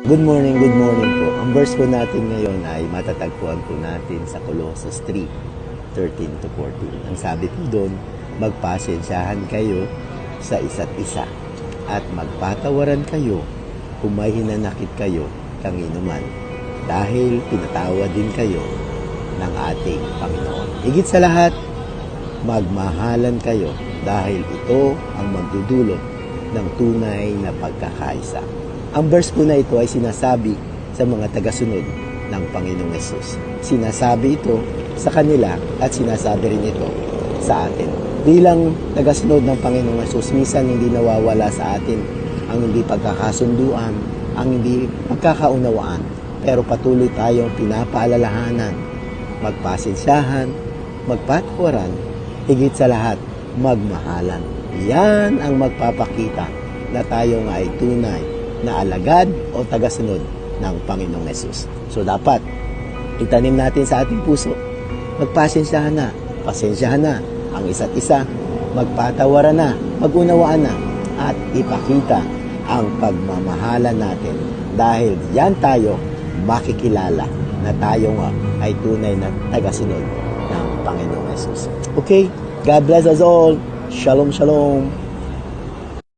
Good morning po. Ang verse po natin ngayon ay matatagpuan po natin sa Colossus 3:13 to 14. Ang sabi po doon, magpasensyahan kayo sa isa't isa at magpatawaran kayo kung may hinanakit kayo kanginuman dahil pinatawad din kayo ng ating Panginoon. Higit sa lahat, magmahalan kayo dahil ito ang magdudulot ng tunay na pagkakaisa. Ang verse po na ito ay sinasabi sa mga tagasunod ng Panginoong Hesus. Sinasabi ito sa kanila at sinasabi rin ito sa atin. Bilang tagasunod ng Panginoong Hesus, minsan hindi nawawala sa atin ang hindi pagkakasunduan, ang hindi pagkakaunawaan. Pero patuloy tayong pinapaalalahanan, magpasensyahan, magpatawaran, higit sa lahat, magmahalan. Yan ang magpapakita na tayo nga ay tunay na alagad o tagasunod ng Panginoong Hesus. So dapat itanim natin sa ating puso, magpasensyahan na, pasensyahan na ang isa't isa, magpatawaran na, magunawaan na, at ipakita ang pagmamahalan natin dahil yan tayo makikilala na tayo nga ay tunay na tagasunod ng Panginoong Hesus. Okay, God bless us all. Shalom, shalom.